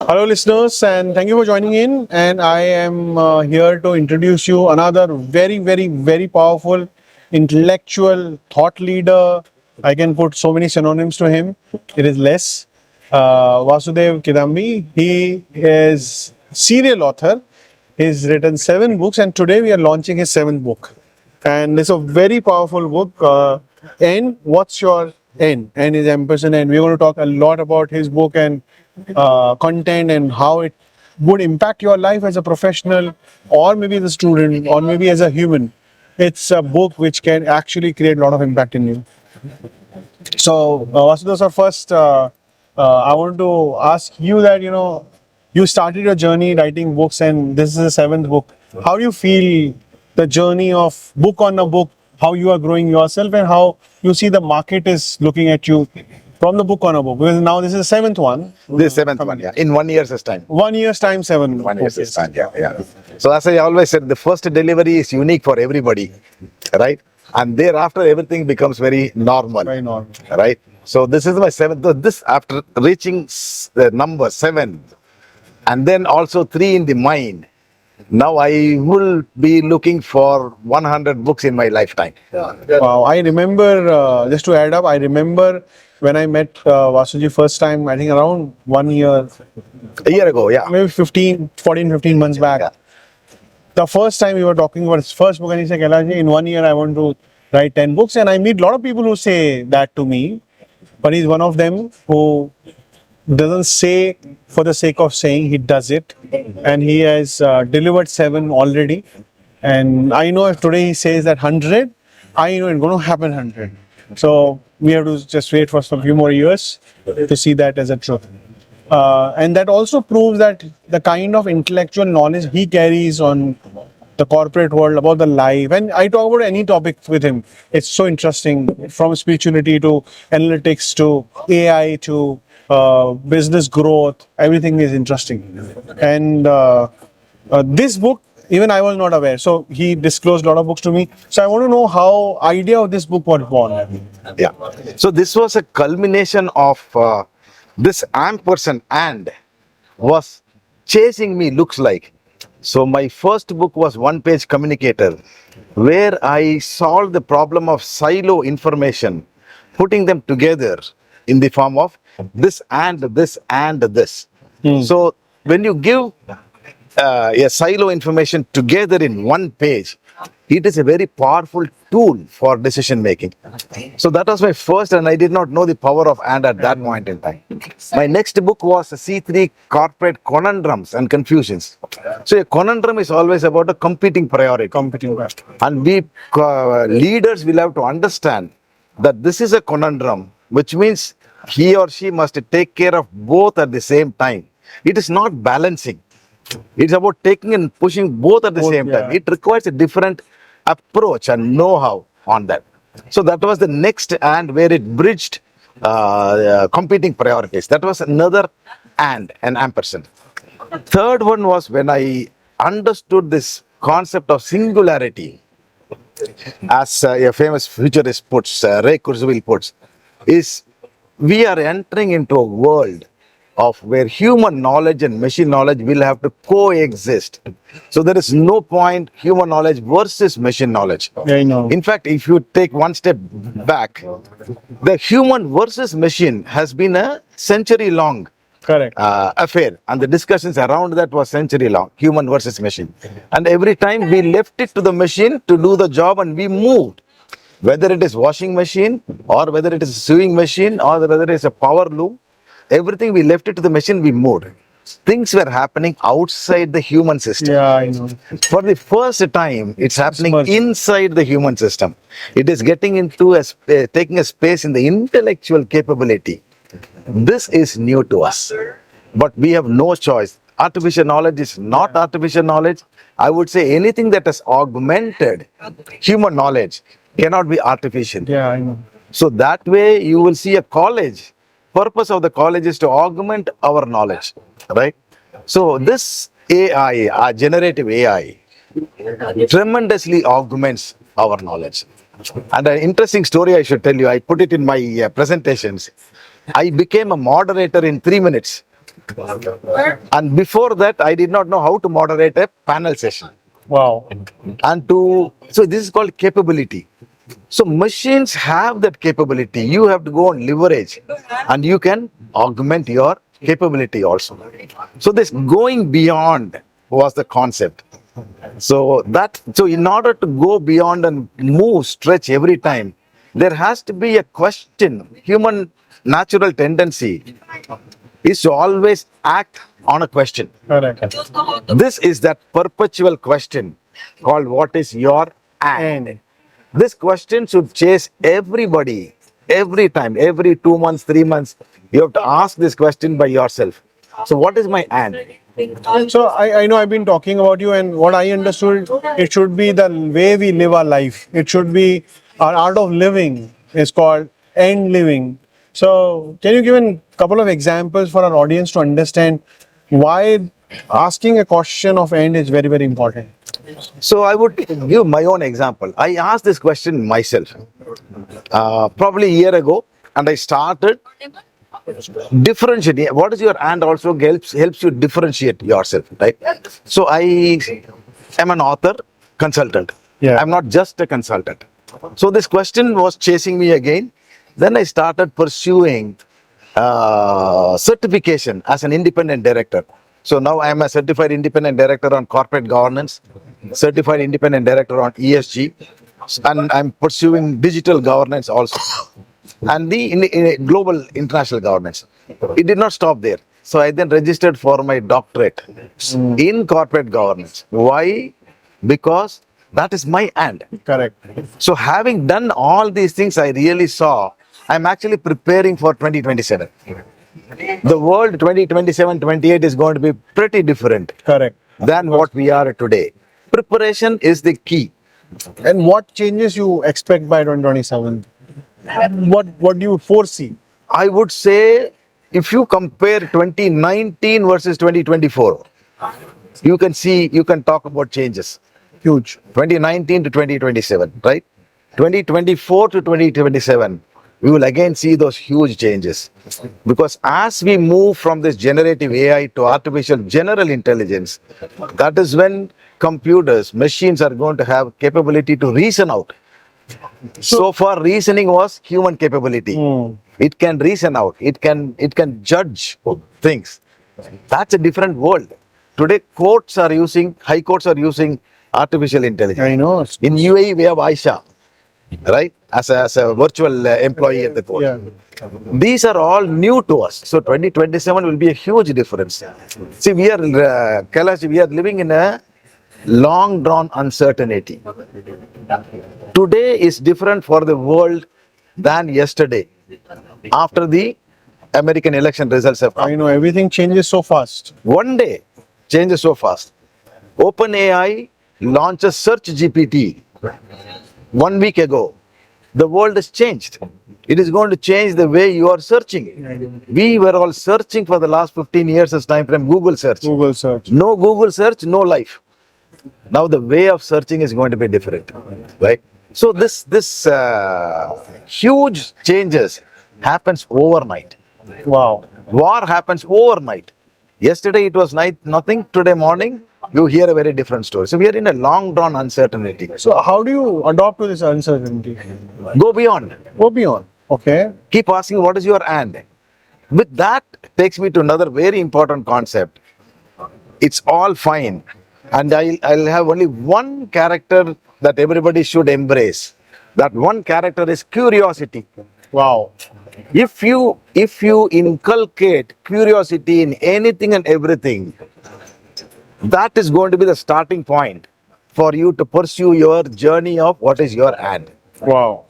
Hello, listeners, and thank you for joining in. And I am here to introduce you another very powerful intellectual thought leader. I can put so many synonyms to him. It is less. Vasudevan Kidambi. He is serial author. He's written 7 books, and today we are launching his 7th book. And it's a very powerful book. N, what's your N? N is ampersand, and we're going to talk a lot about his book and content and how it would impact your life as a professional, or maybe as a student, or maybe as a human. It's a book which can actually create a lot of impact in you. So, Vasudha sir, first, I want to ask you that, you started your journey writing books, and this is the 7th book. How do you feel the journey of book on a book, how you are growing yourself, and how you see the market is looking at you from the book on a book? Because now this is the 7th one. This seventh one, yeah. In 1 year's time. 1 year's time, 7. 1 year's time, yeah. So as I always said, the first delivery is unique for everybody, right? And thereafter, everything becomes very normal. Very normal. Right? So this is my 7th. This after reaching the number 7, and then also 3 in the mind. Now I will be looking for 100 books in my lifetime. Wow, I remember, just to add up, I remember when I met Vasuji first time, I think around 1 year, A year ago, yeah. maybe 15 months back. Yeah. The first time we were talking about his first book, and he said, Kailash, in 1 year I want to write 10 books. And I meet a lot of people who say that to me, but he's one of them who doesn't say for the sake of saying, he does it. And he has delivered 7 already. And I know if today he says that 100, I know it's going to happen 100. So we have to just wait for some few more years to see that as a truth. And that also proves that the kind of intellectual knowledge he carries on the corporate world, about the life. And I talk about any topic with him. It's so interesting, from spirituality to analytics to AI to business growth. Everything is interesting. And this book, even I was not aware. So he disclosed a lot of books to me. So I want to know how idea of this book was born. Yeah. So this was a culmination of this ampersand and was chasing me, looks like. So my first book was one-page communicator, where I solved the problem of silo information, putting them together in the form of this and this and this. So when you give a silo information together in one page, it is a very powerful tool for decision making. So that was my first, and I did not know the power of and at that point in time. My next book was C3, Corporate Conundrums and Confusions. So a conundrum is always about a competing priority. And we leaders will have to understand that this is a conundrum, which means he or she must take care of both at the same time. It is not balancing. It's about taking and pushing both at the same time. It requires a different approach and know-how on that. So that was the next and where it bridged competing priorities. That was another and an ampersand. Third one was when I understood this concept of singularity, as a famous futurist puts, Ray Kurzweil puts, is we are entering into a world of where human knowledge and machine knowledge will have to coexist. So there is no point human knowledge versus machine knowledge. I know. In fact, if you take one step back, the human versus machine has been a century-long affair, and the discussions around that was century-long, human versus machine. And every time we left it to the machine to do the job, and we moved. Whether it is washing machine, or whether it is a sewing machine, or whether it is a power loom, everything we left it to the machine, we moved. Things were happening outside the human system. Yeah, I know. For the first time, it's happening inside the human system. It is getting into taking a space in the intellectual capability. This is new to us, but we have no choice. Artificial knowledge is not artificial knowledge. I would say anything that has augmented human knowledge cannot be artificial. Yeah, I know. So that way you will see a college. Purpose of the college is to augment our knowledge, right? So this AI, generative AI, tremendously augments our knowledge. And an interesting story I should tell you, I put it in my presentations. I became a moderator in 3 minutes. And before that, I did not know how to moderate a panel session. Wow. So this is called capability. So machines have that capability. You have to go and leverage, and you can augment your capability also. So this going beyond was the concept. So in order to go beyond and move, stretch every time, there has to be a question. Human natural tendency is to always act on a question. Correct. This is that perpetual question called what is your and. This question should chase everybody every time, every 2 months, 3 months. You have to ask this question by yourself. So what is my and? So I know I've been talking about you, and what I understood, it should be the way we live our life. It should be our art of living is called end living. So can you give a couple of examples for our audience to understand why asking a question of end is very, very important? So I would give my own example. I asked this question myself probably a year ago, and I started differentiating. What is your and also helps you differentiate yourself, right? So I am an author, consultant. Yeah. I'm not just a consultant. So this question was chasing me again. Then I started pursuing certification as an independent director. So now I am a certified independent director on corporate governance, certified independent director on ESG, and I'm pursuing digital governance also, and in global international governance. It did not stop there. So I then registered for my doctorate in corporate governance. Why? Because that is my and. Correct. So having done all these things, I really saw I'm actually preparing for 2027. The world 2027, 28 is going to be pretty different Correct. than what we are today. Preparation is the key. And what changes you expect by 2027? What do you foresee? I would say if you compare 2019 versus 2024, you can talk about changes. Huge. 2019 to 2027, right? 2024 to 2027, we will again see those huge changes. Because as we move from this generative AI to artificial general intelligence, that is when computers, machines are going to have capability to reason out. So far, reasoning was human capability. It can reason out. It can judge things. That's a different world. Today, high courts are using artificial intelligence. I know. In UAE, we have Aisha, right? As a virtual employee at the court. Yeah. These are all new to us. So 2027 will be a huge difference. See, Kailash, we are living in a long drawn uncertainty. Today is different for the world than yesterday. After the American election results have come. I know everything changes so fast. One day changes so fast. OpenAI launches Search GPT 1 week ago. The world has changed. It is going to change the way you are searching. We were all searching for the last 15 years as time frame, Google search. Google search. No Google search, no life. Now the way of searching is going to be different, right? So this huge changes happens overnight. Wow. War happens overnight. Yesterday it was night, nothing. Today morning, you hear a very different story. So we are in a long drawn uncertainty. So how do you adapt to this uncertainty? Go beyond. Go beyond. Okay. Keep asking what is your and. With that takes me to another very important concept. It's all fine. And I'll have only one character that everybody should embrace. That one character is curiosity. Wow. If you inculcate curiosity in anything and everything, that is going to be the starting point for you to pursue your journey of what is your and. Wow.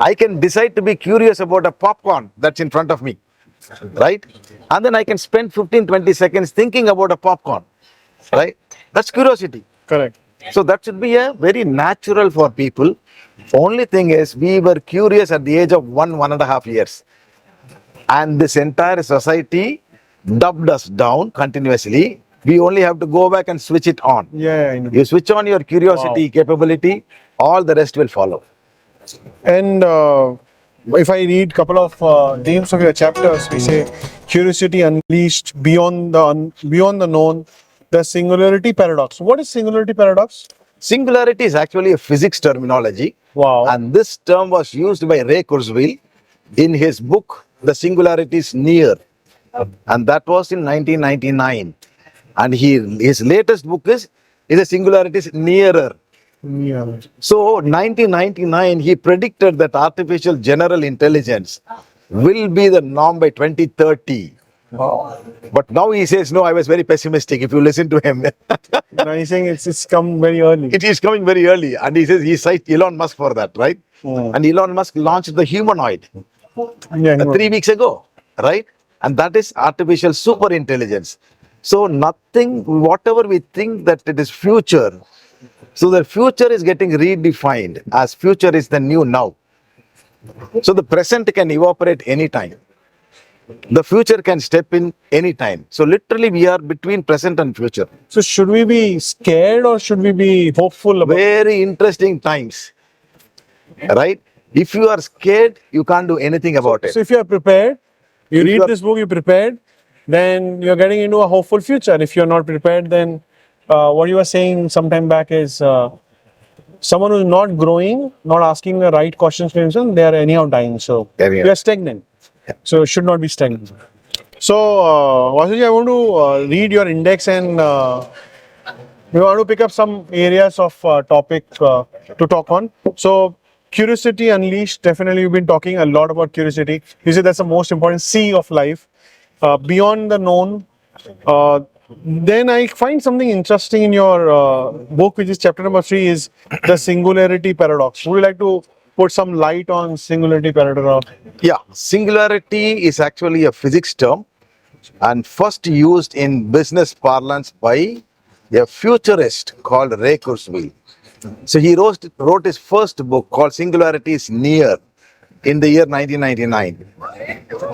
I can decide to be curious about a popcorn that's in front of me, right? And then I can spend 15-20 seconds thinking about a popcorn, right? That's curiosity. Correct. So that should be a very natural for people. Only thing is, we were curious at the age of 1.5 years. And this entire society dubbed us down continuously. We only have to go back and switch it on. Yeah, I know. You switch on your curiosity, capability, all the rest will follow. And if I read couple of names of your chapters, we say curiosity unleashed, beyond the known, the singularity paradox. What is singularity paradox? Singularity is actually a physics terminology. Wow. And this term was used by Ray Kurzweil in his book, The Singularity is Near. And that was in 1999. And his latest book is The Singularity is Nearer. Yeah. So 1999, he predicted that artificial general intelligence will be the norm by 2030. Wow. But now he says, no, I was very pessimistic if you listen to him. Now he's saying it's come very early. It is coming very early. And he says he cites Elon Musk for that, right? And Elon Musk launched the humanoid Yeah. 3 weeks ago, right? And that is artificial super intelligence. So nothing, whatever we think that it is future, so the future is getting redefined as future is the new now. So the present can evaporate anytime. The future can step in anytime. So literally we are between present and future. So should we be scared or should we be hopeful about? Very interesting times, right? If you are scared, you can't do anything about it. So if you are prepared, you If read you are- this book, you're prepared, then you're getting into a hopeful future. If you're not prepared, then what you were saying some time back is someone who's not growing, not asking the right questions to himself, they are anyhow dying. So Anyhow. we are stagnant. So should not be stagnant. So Vasuji, I want to read your index and we want to pick up some areas of topic to talk on. So curiosity unleashed, definitely you've been talking a lot about curiosity. You say that's the most important C of life. Beyond the known. Then I find something interesting in your book, which is chapter number 3, is the singularity paradox. Would you like to put some light on singularity paradox? Yeah, singularity is actually a physics term and first used in business parlance by a futurist called Ray Kurzweil. So he wrote his first book called Singularity is Near in the year 1999.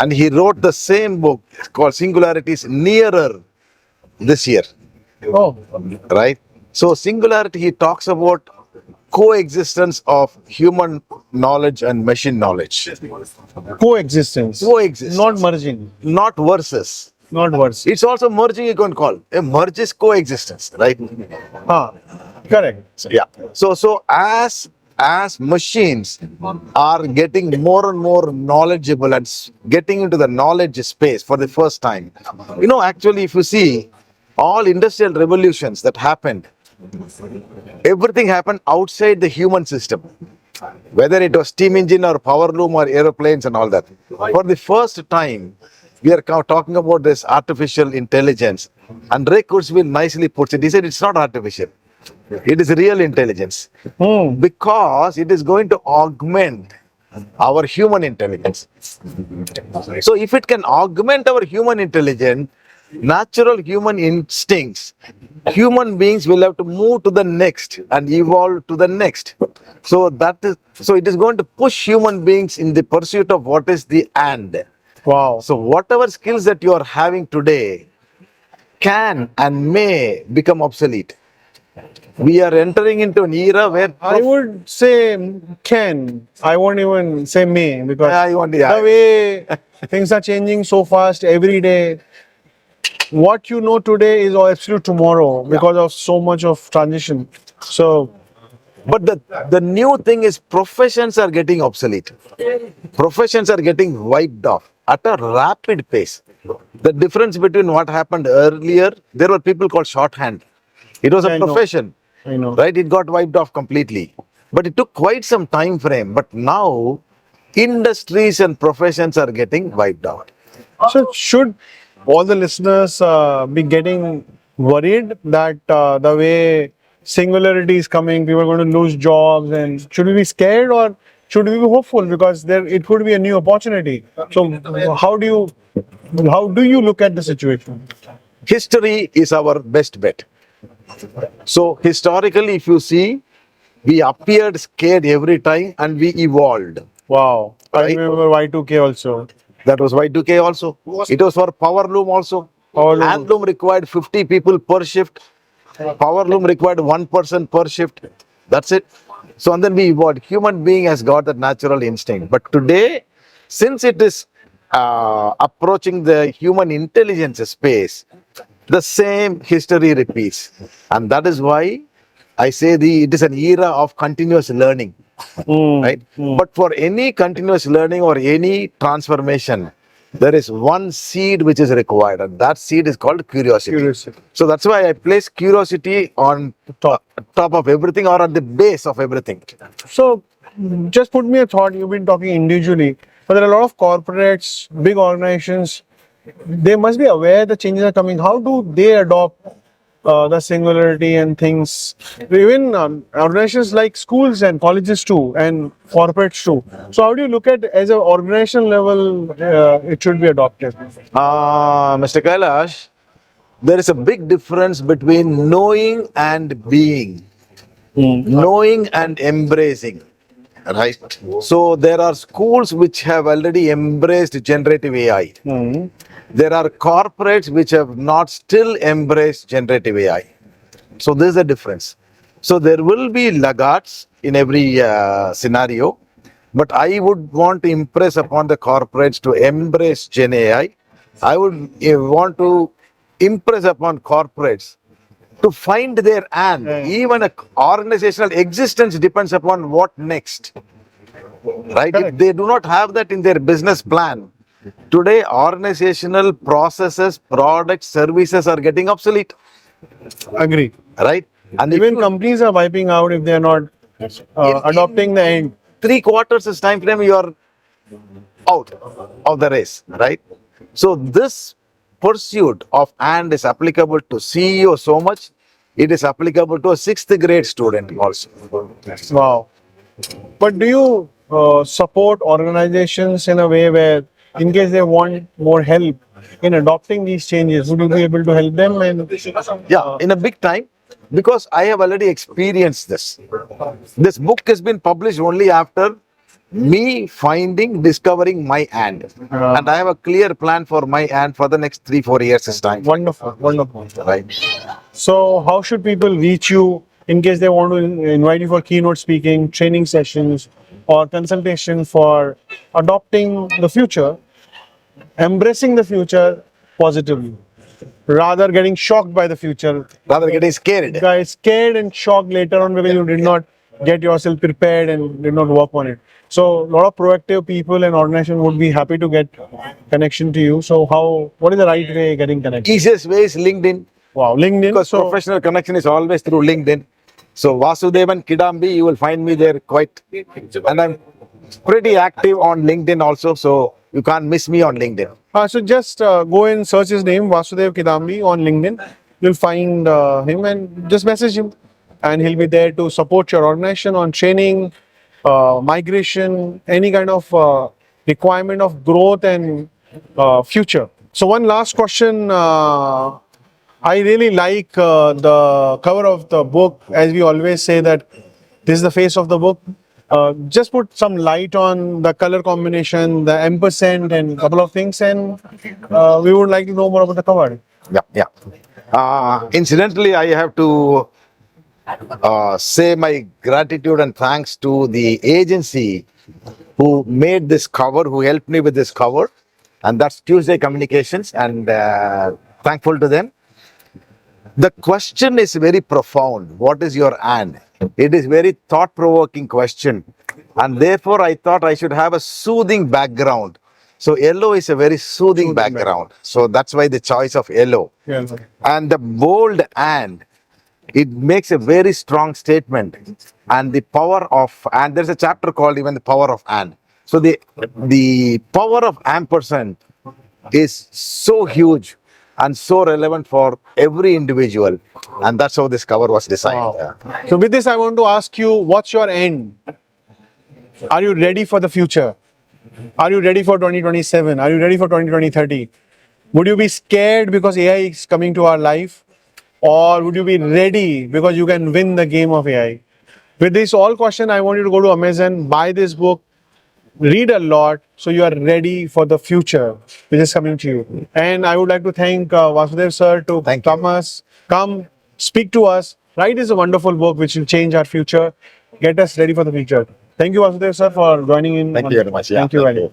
And he wrote the same book called Singularity is Nearer this year, Oh, right? So singularity, he talks about coexistence of human knowledge and machine knowledge. coexistence. Coexistence. Not merging. Not versus. Not worse. It's also merging, you can call. A merge is coexistence, right? Correct. So, yeah. So as machines are getting more and more knowledgeable and getting into the knowledge space for the first time. Actually, if you see all industrial revolutions that happened, everything happened outside the human system. Whether it was steam engine or power loom or aeroplanes and all that. For the first time, we are talking about this artificial intelligence. And Ray Kurzweil nicely puts it. He said it's not artificial. It is real intelligence. Because it is going to augment our human intelligence. So if it can augment our human intelligence, natural human instincts, human beings will have to move to the next and evolve to the next. So it is going to push human beings in the pursuit of what is the and. Wow. So whatever skills that you are having today can and may become obsolete. We are entering into an era where I would say can. I won't even say may because Yeah. the way things are changing so fast every day. What you know today is absolute tomorrow because of so much of transition. So, But the new thing is professions are getting obsolete. Professions are getting wiped off at a rapid pace. The difference between what happened earlier, there were people called shorthand. It was I a know. profession, I know. right? It got wiped off completely. But it took quite some time frame. But now, industries and professions are getting wiped out. So should all the listeners be getting worried that the way singularity is coming, people are going to lose jobs, and should we be scared or should we be hopeful because it could be a new opportunity? So how do you look at the situation? History is our best bet. So historically, if you see, we appeared scared every time and we evolved. Wow, I Right. remember Y2K also. That was Y2K also. It was for power loom also. Power loom. Hand loom required 50 people per shift. Power loom required one person per shift. That's it. So and then we evolved. Human being has got that natural instinct. But today, since it is approaching the human intelligence space, the same history repeats. And that is why I say it is an era of continuous learning. Right? But for any continuous learning or any transformation, there is one seed which is required, and that seed is called curiosity. So that's why I place curiosity on top of everything, or at the base of everything. So, just put me a thought. You've been talking individually, but there are a lot of corporates, big organizations. They must be aware the changes are coming. How do they adopt the singularity and things? Even organizations like schools and colleges too, and corporates too. So, how do you look at as an organization level? It should be adopted. Mr. Kailash, there is a big difference between knowing and being, knowing and embracing. Right. So there are schools which have already embraced generative AI. There are corporates which have not still embraced generative AI. So there's a difference. So there will be laggards in every scenario, but I would want to impress upon the corporates to embrace Gen AI. I would want to impress upon corporates to find their and. Even a organizational existence depends upon what next. Right? If they do not have that in their business plan, today organizational processes, products, services are getting obsolete. Agree. Right? And Even companies are wiping out if they are not adopting the end. 3/4 time frame, you are out of the race. Right? So this pursuit of and is applicable to CEO so much, it is applicable to a 6th grade student also. Wow. But do you support organizations in a way where, in case they want more help in adopting these changes, would you be able to help them? And yeah, in a big time, because I have already experienced this. This book has been published only after me discovering my and. And I have a clear plan for my and for the next 3-4 years' time. Wonderful, wonderful. Right. So, how should people reach you in case they want to invite you for keynote speaking, training sessions, or consultation for adopting the future, embracing the future positively, rather getting shocked by the future, Rather getting scared. guys scared and shocked later on because you did not get yourself prepared and did not work on it. So a lot of proactive people and organizations would be happy to get connection to you. So what is the right way getting connected? Easiest way is LinkedIn. Wow, LinkedIn. Because professional connection is always through LinkedIn. So Vasudevan Kidambi, you will find me there quite, and I'm pretty active on LinkedIn also. So you can't miss me on LinkedIn. So just go and search his name, Vasudev Kidambi, on LinkedIn. You'll find him and just message him, and he'll be there to support your organization on training, migration, any kind of requirement of growth and future. So one last question. I really like the cover of the book, as we always say that this is the face of the book. Just put some light on the color combination, the ampersand, and a couple of things, and we would like to know more about the cover. Yeah. Incidentally, I have to say my gratitude and thanks to the agency who made this cover, who helped me with this cover, and that's Tuesday Communications, and thankful to them. The question is very profound. What is your and? It is very thought-provoking question, and therefore I thought I should have a soothing background. So yellow is a very soothing background. So that's why the choice of yellow. Yeah. And the bold and, it makes a very strong statement. And the power of, and there's a chapter called even the power of and. So the power of ampersand is so huge and so relevant for every individual. And that's how this cover was designed. Wow. So with this, I want to ask you, what's your end? Are you ready for the future? Are you ready for 2027? Are you ready for 2030? Would you be scared because AI is coming to our life? Or would you be ready because you can win the game of AI? With this all question, I want you to go to Amazon, buy this book, read a lot, so you are ready for the future which is coming to you. And I would like to thank Vasudev sir to come speak to us. Right is a wonderful book which will change our future. get us ready for the future. Thank you, Vasudev sir, for joining in. Thank you very much. Yeah, Thank you very much.